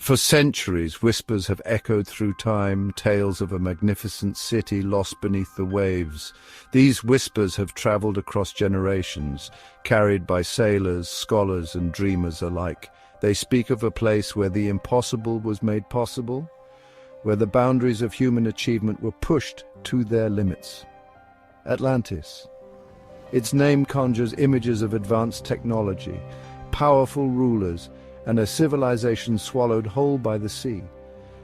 For centuries, whispers have echoed through time, tales of a magnificent city lost beneath the waves. These whispers have traveled across generations, carried by sailors, scholars, and dreamers alike. They speak of a place where the impossible was made possible, where the boundaries of human achievement were pushed to their limits. Atlantis. Its name conjures images of advanced technology, powerful rulers, and a civilization swallowed whole by the sea.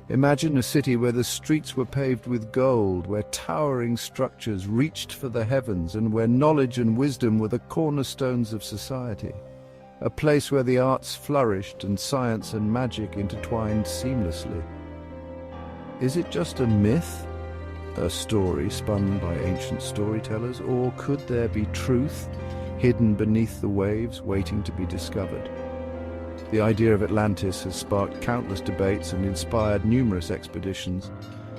Imagine a city where the streets were paved with gold, where towering structures reached for the heavens, and where knowledge and wisdom were the cornerstones of society. A place where the arts flourished and science and magic intertwined seamlessly. Is it just a myth? A story spun by ancient storytellers? Or could there be truth hidden beneath the waves, waiting to be discovered? The idea of Atlantis has sparked countless debates and inspired numerous expeditions.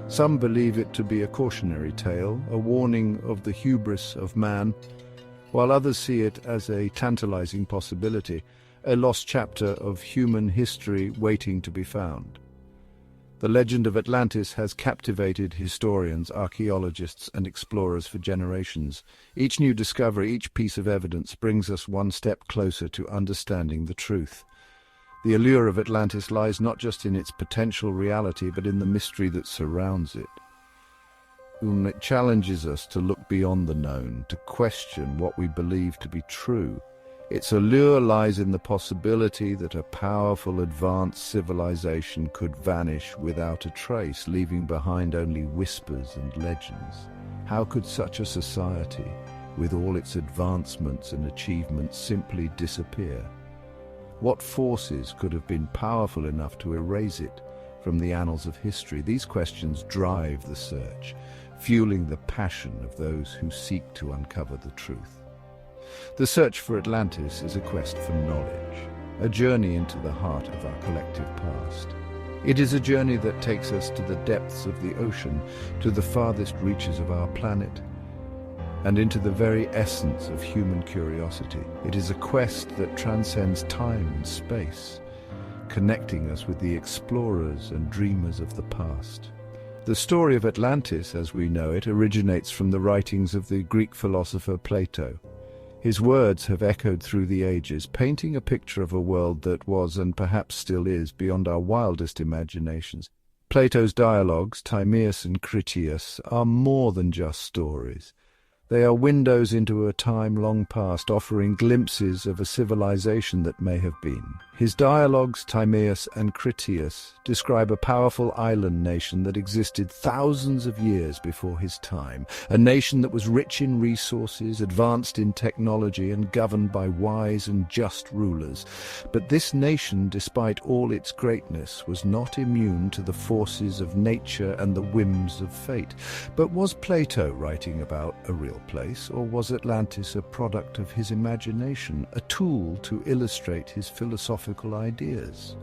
Some believe it to be a cautionary tale, a warning of the hubris of man, while others see it as a tantalizing possibility, a lost chapter of human history waiting to be found. The legend of Atlantis has captivated historians, archaeologists, and explorers for generations. Each new discovery, each piece of evidence brings us one step closer to understanding the truth. The allure of Atlantis lies not just in its potential reality, but in the mystery that surrounds it. It challenges us to look beyond the known, to question what we believe to be true. Its allure lies in the possibility that a powerful, advanced civilization could vanish without a trace, leaving behind only whispers and legends. How could such a society, with all its advancements and achievements, simply disappear? What forces could have been powerful enough to erase it from the annals of history? These questions drive the search, fueling the passion of those who seek to uncover the truth. The search for Atlantis is a quest for knowledge, a journey into the heart of our collective past. It is a journey that takes us to the depths of the ocean, to the farthest reaches of our planet, and into the very essence of human curiosity. It is a quest that transcends time and space, connecting us with the explorers and dreamers of the past. The story of Atlantis, as we know it, originates from the writings of the Greek philosopher Plato. His words have echoed through the ages, painting a picture of a world that was, and perhaps still is, beyond our wildest imaginations. Plato's dialogues, Timaeus and Critias, are more than just stories. They are windows into a time long past, offering glimpses of a civilization that may have been. His dialogues, Timaeus and Critias, describe a powerful island nation that existed thousands of years before his time, a nation that was rich in resources, advanced in technology, and governed by wise and just rulers. But this nation, despite all its greatness, was not immune to the forces of nature and the whims of fate. But was Plato writing about a real place, or was Atlantis a product of his imagination, a tool to illustrate his philosophical ideas?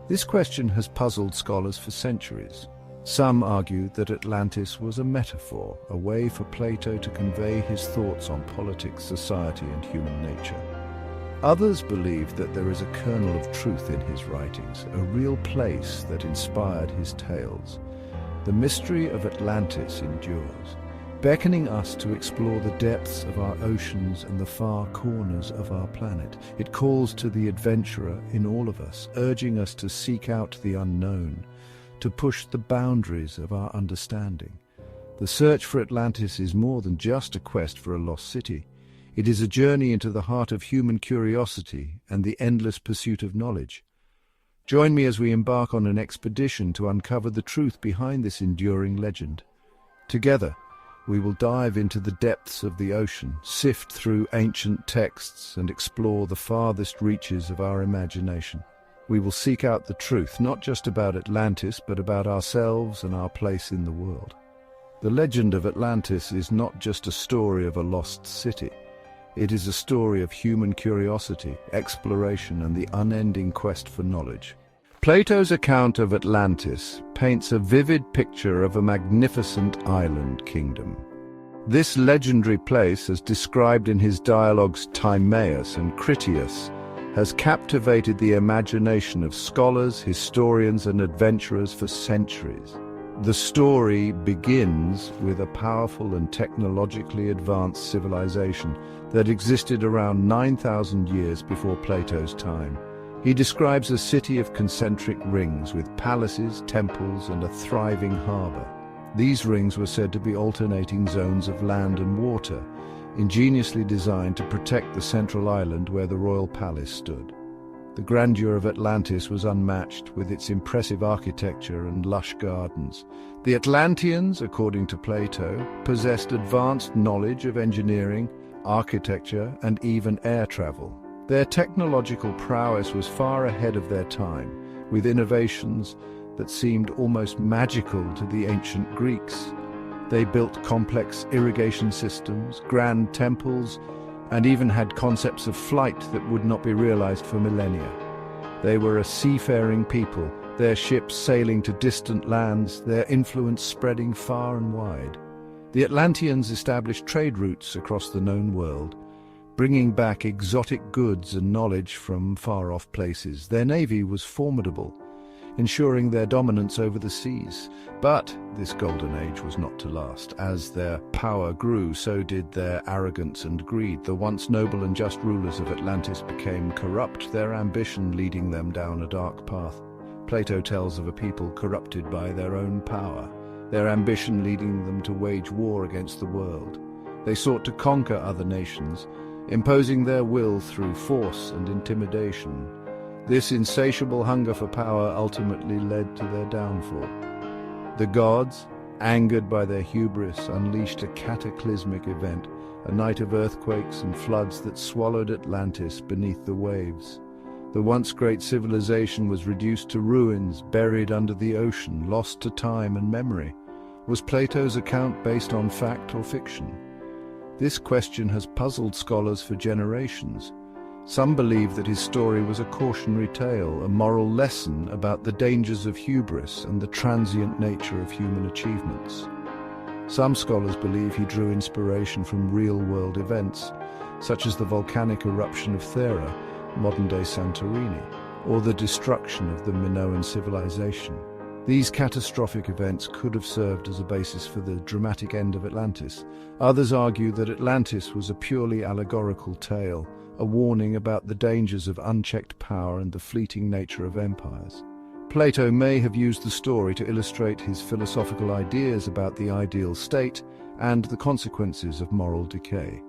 This question has puzzled scholars for centuries. Some argue that Atlantis was a metaphor, a way for Plato to convey his thoughts on politics, society, and human nature. Others believe that there is a kernel of truth in his writings, a real place that inspired his tales. The mystery of Atlantis endures, beckoning us to explore the depths of our oceans and the far corners of our planet. It calls to the adventurer in all of us, urging us to seek out the unknown, to push the boundaries of our understanding. The search for Atlantis is more than just a quest for a lost city. It is a journey into the heart of human curiosity and the endless pursuit of knowledge. Join me as we embark on an expedition to uncover the truth behind this enduring legend. Together, we will dive into the depths of the ocean, sift through ancient texts, and explore the farthest reaches of our imagination. We will seek out the truth, not just about Atlantis, but about ourselves and our place in the world. The legend of Atlantis is not just a story of a lost city. It is a story of human curiosity, exploration, and the unending quest for knowledge. Plato's account of Atlantis paints a vivid picture of a magnificent island kingdom. This legendary place, as described in his dialogues Timaeus and Critias, has captivated the imagination of scholars, historians, and adventurers for centuries. The story begins with a powerful and technologically advanced civilization that existed around 9,000 years before Plato's time. He describes a city of concentric rings with palaces, temples, and a thriving harbor. These rings were said to be alternating zones of land and water, ingeniously designed to protect the central island where the royal palace stood. The grandeur of Atlantis was unmatched, with its impressive architecture and lush gardens. The Atlanteans, according to Plato, possessed advanced knowledge of engineering, architecture, and even air travel. Their technological prowess was far ahead of their time, with innovations that seemed almost magical to the ancient Greeks. They built complex irrigation systems, grand temples, and even had concepts of flight that would not be realized for millennia. They were a seafaring people, their ships sailing to distant lands, their influence spreading far and wide. The Atlanteans established trade routes across the known world, bringing back exotic goods and knowledge from far-off places. Their navy was formidable, ensuring their dominance over the seas. But this golden age was not to last. As their power grew, so did their arrogance and greed. The once noble and just rulers of Atlantis became corrupt, their ambition leading them down a dark path. Plato tells of a people corrupted by their own power, their ambition leading them to wage war against the world. They sought to conquer other nations, imposing their will through force and intimidation. This insatiable hunger for power ultimately led to their downfall. The gods, angered by their hubris, unleashed a cataclysmic event, a night of earthquakes and floods that swallowed Atlantis beneath the waves. The once great civilization was reduced to ruins, buried under the ocean, lost to time and memory. Was Plato's account based on fact or fiction? This question has puzzled scholars for generations. Some believe that his story was a cautionary tale, a moral lesson about the dangers of hubris and the transient nature of human achievements. Some scholars believe he drew inspiration from real-world events, such as the volcanic eruption of Thera, modern-day Santorini, or the destruction of the Minoan civilization. These catastrophic events could have served as a basis for the dramatic end of Atlantis. Others argue that Atlantis was a purely allegorical tale, a warning about the dangers of unchecked power and the fleeting nature of empires. Plato may have used the story to illustrate his philosophical ideas about the ideal state and the consequences of moral decay.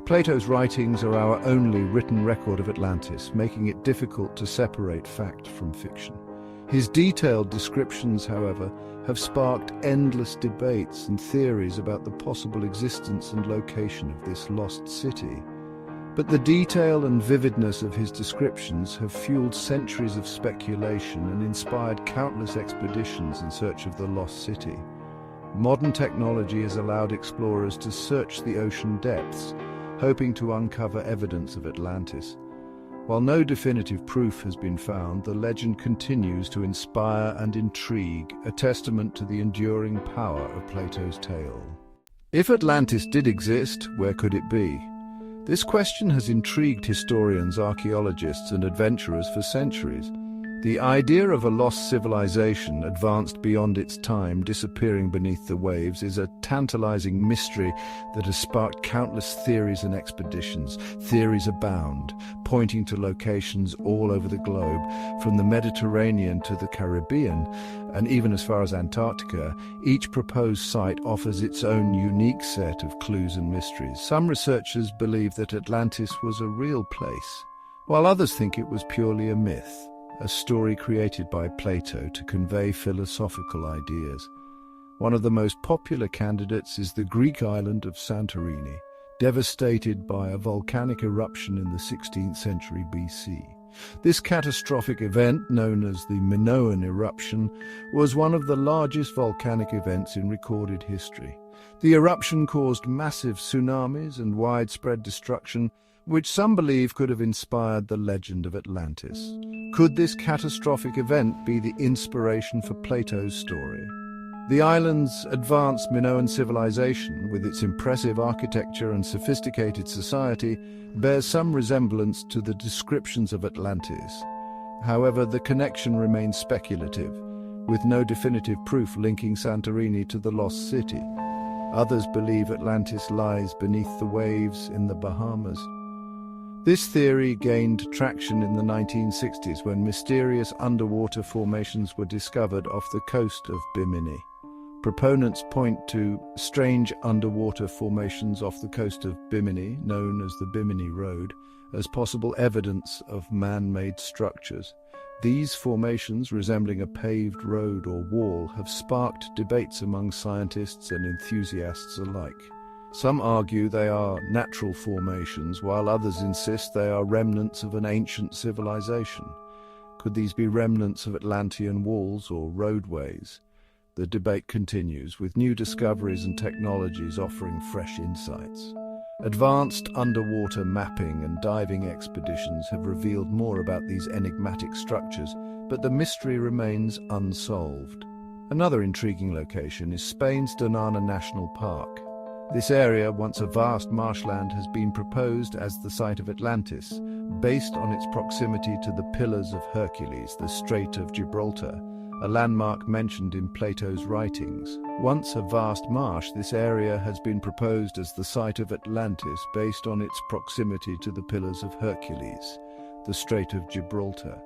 Plato's writings are our only written record of Atlantis, making it difficult to separate fact from fiction. His detailed descriptions, however, have sparked endless debates and theories about the possible existence and location of this lost city. But the detail and vividness of his descriptions have fueled centuries of speculation and inspired countless expeditions in search of the lost city. Modern technology has allowed explorers to search the ocean depths, hoping to uncover evidence of Atlantis. While no definitive proof has been found, the legend continues to inspire and intrigue, a testament to the enduring power of Plato's tale. If Atlantis did exist, where could it be? This question has intrigued historians, archaeologists, and adventurers for centuries. The idea of a lost civilization advanced beyond its time, disappearing beneath the waves, is a tantalizing mystery that has sparked countless theories and expeditions. Theories abound, pointing to locations all over the globe, from the Mediterranean to the Caribbean, and even as far as Antarctica. Each proposed site offers its own unique set of clues and mysteries. Some researchers believe that Atlantis was a real place, while others think it was purely a myth, a story created by Plato to convey philosophical ideas. One of the most popular candidates is the Greek island of Santorini, devastated by a volcanic eruption in the 16th century BC. This catastrophic event, known as the Minoan eruption, was one of the largest volcanic events in recorded history. The eruption caused massive tsunamis and widespread destruction, which some believe could have inspired the legend of Atlantis. Could this catastrophic event be the inspiration for Plato's story? The island's advanced Minoan civilization, with its impressive architecture and sophisticated society, bears some resemblance to the descriptions of Atlantis. However, the connection remains speculative, with no definitive proof linking Santorini to the lost city. Others believe Atlantis lies beneath the waves in the Bahamas. This theory gained traction in the 1960s when mysterious underwater formations were discovered off the coast of Bimini. Proponents point to strange underwater formations off the coast of Bimini, known as the Bimini Road, as possible evidence of man-made structures. These formations, resembling a paved road or wall, have sparked debates among scientists and enthusiasts alike. Some argue they are natural formations, while others insist they are remnants of an ancient civilization. Could these be remnants of Atlantean walls or roadways? The debate continues, with new discoveries and technologies offering fresh insights. Advanced underwater mapping and diving expeditions have revealed more about these enigmatic structures, but the mystery remains unsolved. Another intriguing location is Spain's Doñana National Park. This area, once a vast marshland, has been proposed as the site of Atlantis, based on its proximity to the Pillars of Hercules, the Strait of Gibraltar, a landmark mentioned in Plato's writings. Once a vast marsh, this area has been proposed as the site of Atlantis based on its proximity to the Pillars of Hercules, the Strait of Gibraltar,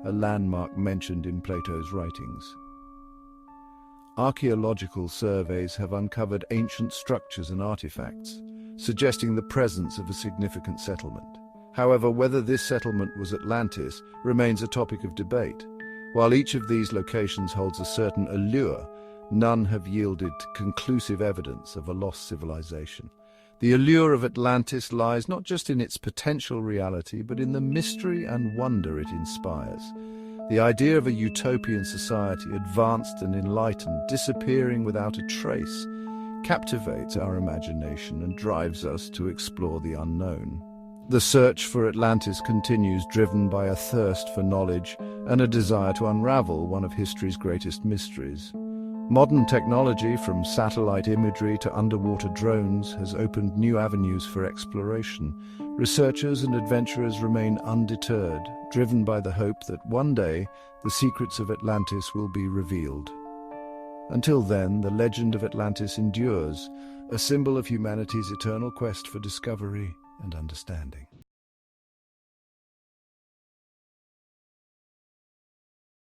a landmark mentioned in Plato's writings. Archaeological surveys have uncovered ancient structures and artifacts, suggesting the presence of a significant settlement. However, whether this settlement was Atlantis remains a topic of debate. While each of these locations holds a certain allure, none have yielded conclusive evidence of a lost civilization. The allure of Atlantis lies not just in its potential reality, but in the mystery and wonder it inspires. The idea of a utopian society, advanced and enlightened, disappearing without a trace, captivates our imagination and drives us to explore the unknown. The search for Atlantis continues, driven by a thirst for knowledge and a desire to unravel one of history's greatest mysteries. Modern technology, from satellite imagery to underwater drones, has opened new avenues for exploration. Researchers and adventurers remain undeterred, driven by the hope that one day the secrets of Atlantis will be revealed. Until then, the legend of Atlantis endures, a symbol of humanity's eternal quest for discovery and understanding.